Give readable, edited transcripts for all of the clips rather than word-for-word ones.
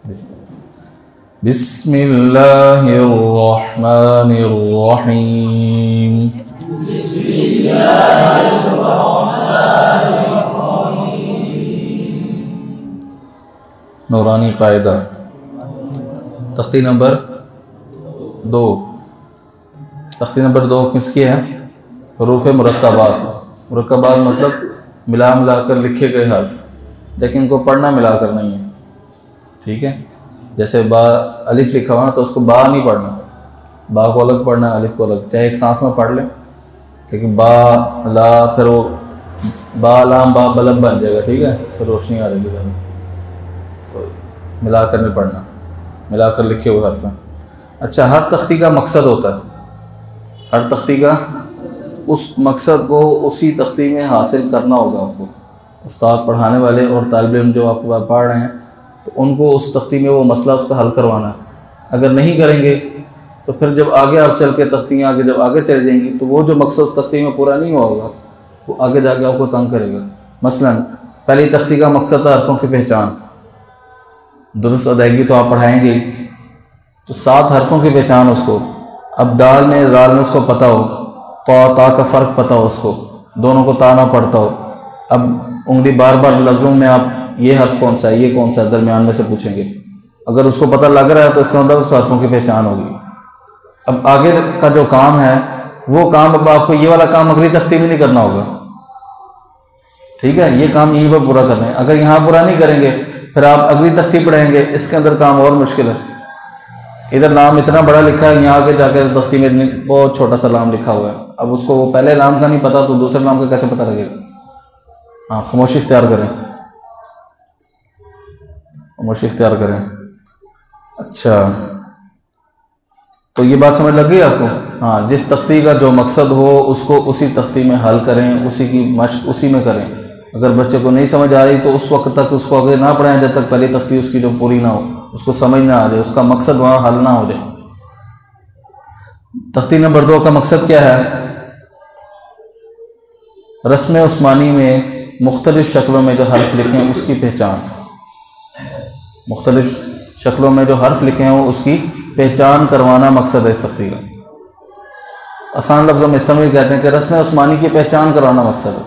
بسم اللہ الرحمن الرحیم. نورانی قاعدہ تختی نمبر 2. تختی نمبر 2 کس کی ہے؟ حروف مرکبات. مرکبات مطلب ملا کر لکھے گئے حرف، لیکن ان کو پڑھنا ملا کر نہیں ہے. ٹھیک ہے، جیسے با الف لکھا ہوا تو اس کو با نہیں پڑھنا، با کو الگ پڑھنا ہے، الف کو الگ، چاہے ایک سانس میں پڑھ لیں، لیکن با لا پھر وہ با لام با بلب بن جائے گا. ٹھیک ہے، پھر روشنی آ رہی ہے، تو ملا کر نہیں پڑھنا، ملا کر لکھے ہوئے حرف ہیں. اچھا، ہر تختی کا مقصد ہوتا ہے، ہر تختی کا اس مقصد کو اسی تختی میں حاصل کرنا ہوگا آپ کو. استاد پڑھانے والے اور طالب علم جو آپ کے پاس پڑھ رہے ہیں تو ان کو اس تختی میں وہ مسئلہ اس کا حل کروانا ہے. اگر نہیں کریں گے تو پھر جب آگے آپ چل کے تختیاں جب آگے چل جائیں گی تو وہ جو مقصد اس تختی میں پورا نہیں ہوگا وہ آگے جا کے آپ کو تنگ کرے گا. مثلا پہلی تختی کا مقصد تھا حرفوں کی پہچان، درست ادائیگی تو آپ پڑھائیں گے، تو 7 حرفوں کی پہچان اس کو. اب دال میں زال میں اس کو پتہ ہو، تا کا فرق پتہ ہو، اس کو دونوں کو تا نہ پڑھتا ہو. اب انگلی بار بار لفظوں میں آپ یہ حرف کون سا ہے، یہ کون سا ہے، درمیان میں سے پوچھیں گے. اگر اس کو پتہ لگ رہا ہے تو اس کا مطلب اس کو حرفوں کی پہچان ہوگی. اب آگے کا جو کام ہے وہ کام اب آپ کو یہ والا کام اگلی تختی میں نہیں کرنا ہوگا. ٹھیک ہے، یہ کام یہیں پر پورا کرنا ہے. اگر یہاں پورا نہیں کریں گے پھر آپ اگلی تختی پڑھیں گے، اس کے اندر کام اور مشکل ہے. ادھر نام اتنا بڑا لکھا ہے، یہاں آگے جا کے تختی میں بہت چھوٹا سا نام لکھا ہوا ہے. اب اس کو پہلے نام کا نہیں پتا تو دوسرے نام کا کیسے پتہ لگے گا؟ ہاں، خاموشی اختیار کریں، خاموشی اختیار کریں. اچھا، تو یہ بات سمجھ لگ گئی آپ کو؟ ہاں، جس تختی کا جو مقصد ہو اس کو اسی تختی میں حل کریں، اسی کی مشق اسی میں کریں. اگر بچے کو نہیں سمجھ آ رہی تو اس وقت تک اس کو آگے نہ پڑھائیں جب تک پہلی تختی اس کی جو پوری نہ ہو، اس کو سمجھ نہ آ جائے، اس کا مقصد وہاں حل نہ ہو جائے. تختی نمبر 2 کا مقصد کیا ہے؟ رسم عثمانی میں مختلف شکلوں میں جو حرف لکھے ہیں اس کی پہچان. مختلف شکلوں میں جو حرف لکھے ہیں اس کی پہچان کروانا مقصد ہے اس تختی کا. آسان لفظوں میں اس طرح بھی کہتے ہیں کہ رسم عثمانی کی پہچان کروانا مقصد ہے.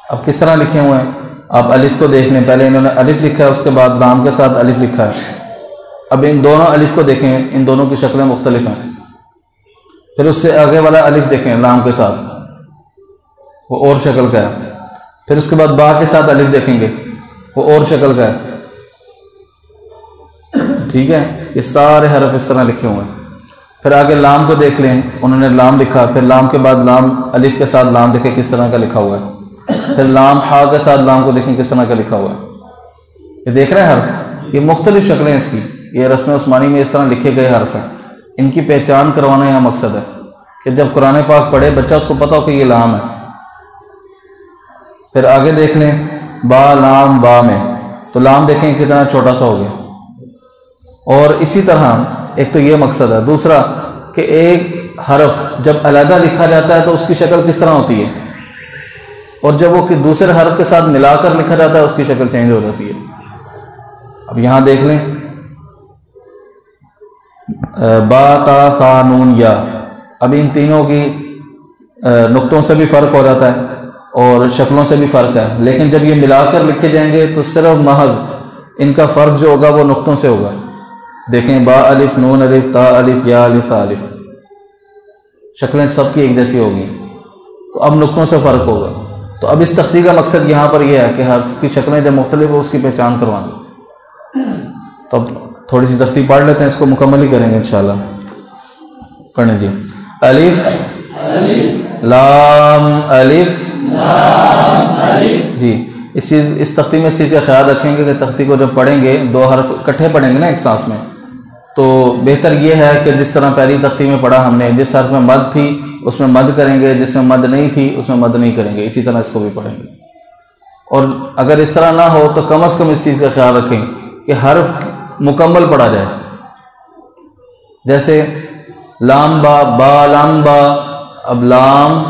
اب کس طرح لکھے ہوئے ہیں؟ آپ الف کو دیکھ لیں، پہلے انہوں نے الف لکھا ہے، اس کے بعد لام کے ساتھ الف لکھا ہے. اب ان دونوں الف کو دیکھیں، ان دونوں کی شکلیں مختلف ہیں. پھر اس سے آگے والا الف دیکھیں لام کے ساتھ، وہ اور شکل کا ہے. پھر اس کے بعد با کے ساتھ الف دیکھیں گے، وہ اور شکل کا ہے. ٹھیک ہے، یہ سارے حرف اس طرح لکھے ہوئے ہیں. پھر آگے لام کو دیکھ لیں، انہوں نے لام لکھا، پھر لام کے بعد لام الف کے ساتھ لام دیکھیں کس طرح کا لکھا ہوا ہے. پھر لام ہا کے ساتھ لام کو دیکھیں کس طرح کا لکھا ہوا ہے. یہ دیکھ رہے ہیں حرف، یہ مختلف شکلیں اس کی، یہ رسم عثمانی میں اس طرح لکھے گئے حرف ہیں. ان کی پہچان کروانا یہاں مقصد ہے کہ جب قرآن پاک پڑھے بچہ اس کو پتہ ہو کہ یہ لام ہے. پھر آگے دیکھ لیں با لام با میں، تو لام دیکھیں کتنا چھوٹا سا ہو گیا. اور اسی طرح ایک تو یہ مقصد ہے. دوسرا کہ ایک حرف جب علیحدہ لکھا جاتا ہے تو اس کی شکل کس طرح ہوتی ہے، اور جب وہ دوسرے حرف کے ساتھ ملا کر لکھا جاتا ہے اس کی شکل چینج ہو جاتی ہے. اب یہاں دیکھ لیں با تا ثا نون یا، اب ان تینوں کی نقطوں سے بھی فرق ہو جاتا ہے اور شکلوں سے بھی فرق ہے، لیکن جب یہ ملا کر لکھے جائیں گے تو صرف محض ان کا فرق جو ہوگا وہ نقطوں سے ہوگا. دیکھیں با الف نون الف تا الف یا الف تا الف، شکلیں سب کی ایک جیسی ہوگی، تو اب نقطوں سے فرق ہوگا. تو اب اس تختی کا مقصد یہاں پر یہ ہے کہ حرف کی شکلیں جب مختلف ہو اس کی پہچان کروانا. تو اب تھوڑی سی تختی پڑھ لیتے ہیں، اس کو مکمل ہی کریں گے انشاءاللہ. پڑھیں جی. الف لام الف جی. اس تختی میں اس چیز کا خیال رکھیں گے کہ تختی کو جب پڑھیں گے 2 حرف اکٹھے پڑھیں گے نا ایک سانس میں، تو بہتر یہ ہے کہ جس طرح پہلی تختی میں پڑھا ہم نے، جس حرف میں مد تھی اس میں مد کریں گے، جس میں مد نہیں تھی اس میں مد نہیں کریں گے. اسی طرح اس کو بھی پڑھیں گے. اور اگر اس طرح نہ ہو تو کم از کم اس چیز کا خیال رکھیں کہ حرف مکمل پڑھا جائے. جیسے لام با با لام با، اب لام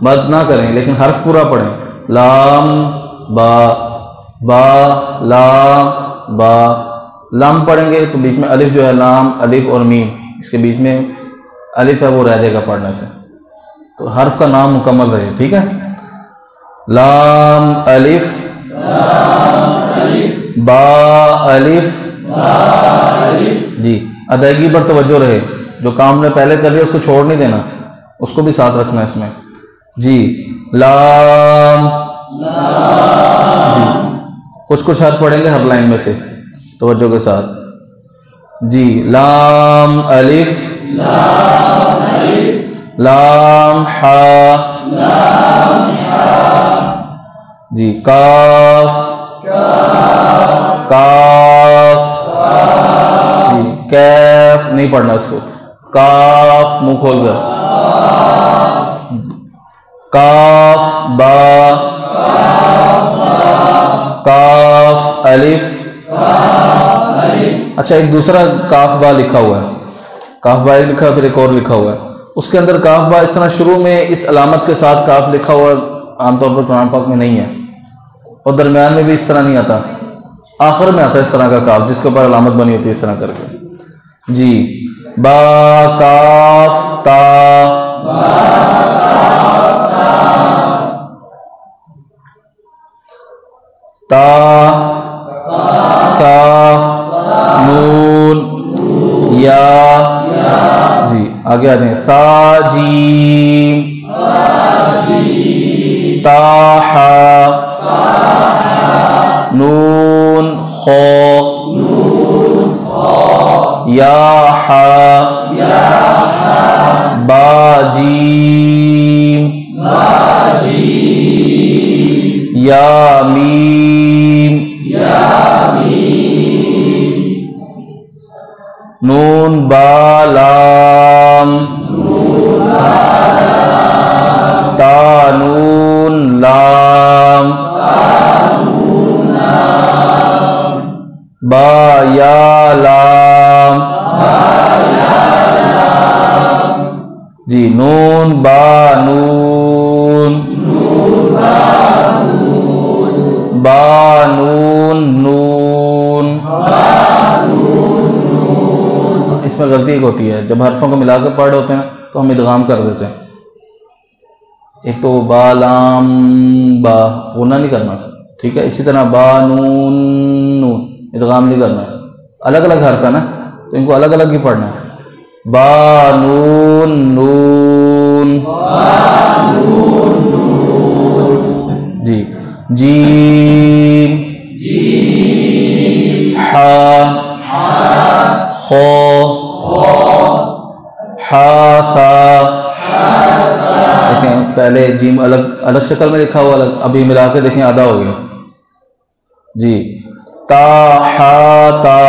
مد نہ کریں لیکن حرف پورا پڑھیں. لام با با لام با، لام پڑھیں گے تو بیچ میں الف جو ہے لام الف اور میم اس کے بیچ میں الف ہے وہ رہ جائے گا پڑھنے سے، تو حرف کا نام مکمل رہے. ٹھیک ہے، لام الف با الف. جی ادائیگی پر توجہ رہے، جو کام نے پہلے کر لیا اس کو چھوڑ نہیں دینا، اس کو بھی ساتھ رکھنا ہے اس میں. جی لام. جی کچھ حرف پڑھیں گے ہر لائن میں سے توجہ کے ساتھ. جی لام الف لام حا. جی کاف کاف. جی کیف نہیں پڑھنا اس کو، کاف منہ کھول کر. کاف با کاف الف. اچھا ایک دوسرا کاف با لکھا ہوا ہے، کاف با ایک لکھا ہے پھر ایک اور لکھا ہوا ہے، اس کے اندر کاف با اس طرح شروع میں اس علامت کے ساتھ کاف لکھا ہوا عام طور پر قرآن پاک میں نہیں ہے، اور درمیان میں بھی اس طرح نہیں آتا، آخر میں آتا ہے اس طرح کا کاف جس کے اوپر علامت بنی ہوتی ہے اس طرح کر کے. جی با کاف تا. تا سا نون یا. جی آگے آ جائیں. سا جیم تا حا نون خو یا حا با جیم یا میم نون با لام تا نون لام با یا لام. جی نون با نون با نون نون. اس میں غلطی ایک ہوتی ہے، جب حرفوں کو ملا کے پڑھ ہوتے ہیں تو ہم ادغام کر دیتے ہیں. ایک تو با لام با غنہ نہیں کرنا، ٹھیک ہے. اسی طرح با نون نون ادغام نہیں کرنا، الگ الگ حرف ہے نا تو ان کو الگ الگ ہی پڑھنا ہے. با نون نون. جی جیم حا خو حا ثا. دیکھیں پہلے جیم الگ شکل میں لکھا ہوا الگ، ابھی ملا کے دیکھیں آدھا ہو گیا. جی تا حا تا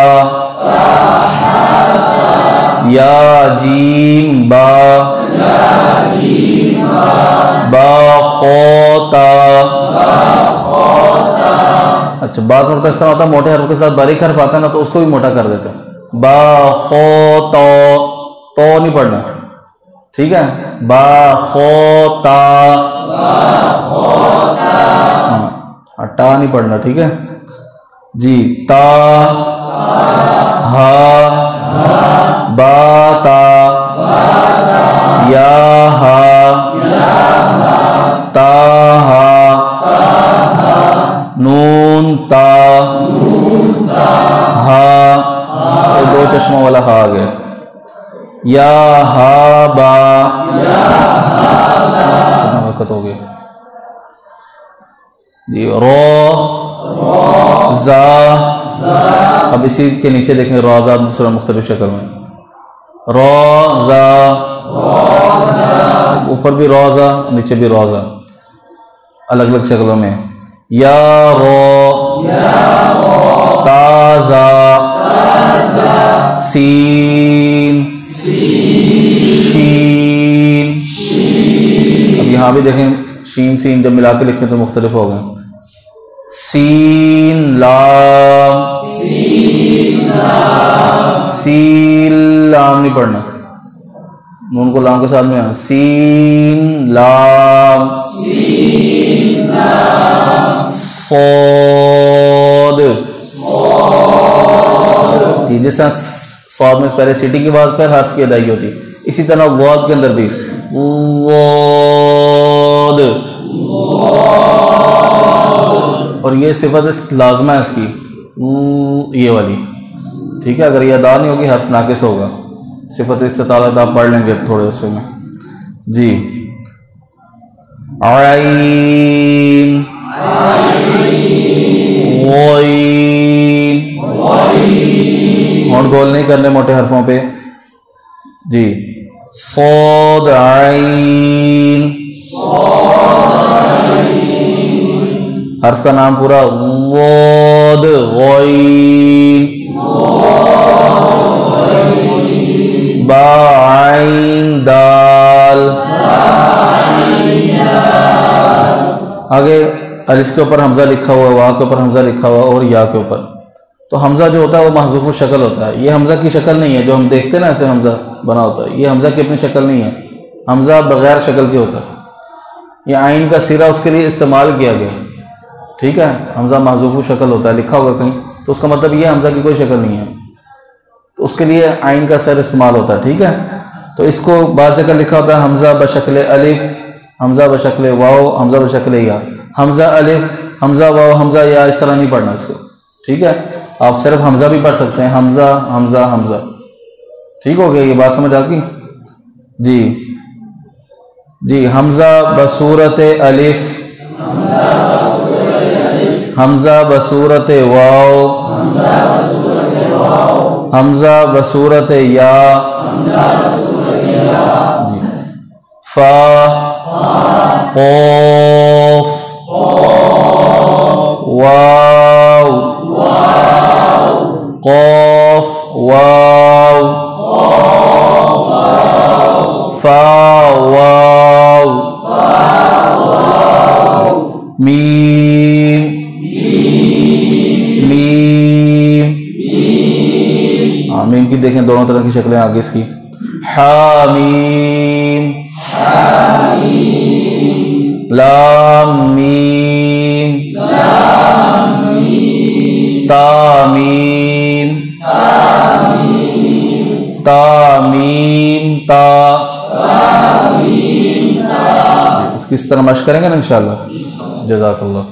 یا جیم با با خو تا. اچھا بعض مرتبہ اس طرح ہوتا ہے موٹے حرف کے ساتھ باریک حرف آتا ہے نا تو اس کو بھی موٹا کر دیتے ہیں. با خو تو نہیں پڑھنا، ٹھیک ہے. با خو تا ہاں ٹا نہیں پڑھنا، ٹھیک ہے. جی تا ہا با تا یا ہا تا ہا نون تا ہا. دو چشموں والا ہا آ گیا. یا ہا با کتنا وقت ہو گیا. جی رو زا. اب اسی کے نیچے دیکھیں روزہ دوسرا مختلف شکل میں. روزہ اوپر بھی روزہ نیچے بھی روزہ الگ الگ شکلوں میں. یا رو تازہ سین شین. اب یہاں بھی دیکھیں شین سین جب ملا کے لکھیں تو مختلف ہو گئے. سین لام سین لام نہیں پڑھنا، نون کو لام کے ساتھ میں سین لام صاد جس طرح صاد میں پہلے سٹی کی آواز پر حرف کی ادائیگی ہوتی ہے، اسی طرح واد کے اندر بھی واد، اور یہ صفت لازمہ ہے اس کی یہ والی، ٹھیک ہے. اگر یہ ادا نہیں ہوگی حرف ناقص ہوگا. صفت استطالت آپ پڑھ لیں گے تھوڑے عرصے میں. جی عین غین، ہونٹ گول نہیں کرنے موٹے حرفوں پہ. جی صاد عین، حرف کا نام پورا واد غین، با عین دال. آگے الف کے اوپر حمزہ لکھا ہوا ہے، واو کے اوپر حمزہ لکھا ہوا ہے، اور یا کے اوپر. تو حمزہ جو ہوتا ہے وہ محذوف الشکل ہوتا ہے. یہ حمزہ کی شکل نہیں ہے جو ہم دیکھتے ہیں نا ایسے حمزہ بنا ہوتا ہے. یہ حمزہ کی اپنی شکل نہیں ہے، حمزہ بغیر شکل کے ہوتا ہے. یہ عین کا سرہ اس کے لیے استعمال کیا گیا، ٹھیک ہے. حمزہ محذوف الشکل ہوتا ہے، لکھا ہوگا کہیں، تو اس کا مطلب یہ حمزہ کی کوئی شکل نہیں ہے، تو اس کے لیے عین کا سر استعمال ہوتا ہے، ٹھیک ہے. تو اس کو بعض جگہ لکھا ہوتا ہے حمزہ بشکل الف، حمزہ بشکل واو، حمزہ بشکل یا. حمزہ الف، حمزہ واو، حمزہ یا، اس طرح نہیں پڑھنا اس کو، ٹھیک ہے. آپ صرف حمزہ بھی پڑھ سکتے ہیں، حمزہ حمزہ حمزہ. ٹھیک ہو گیا، یہ بات سمجھ آتی. جی جی حمزہ بصورت الف، حمزہ بصورت واو، حمزہ بصورت یا. جی فا، قاف، واو، قاف واو، فا واو، میم میم. میم کی دیکھیں دونوں طرح کی شکلیں آگے اس کی. حامیم، لام میم، تامیم، تامیم تا. اس کی اس طرح مشق کریں گے نا انشاءاللہ. جزاک اللہ.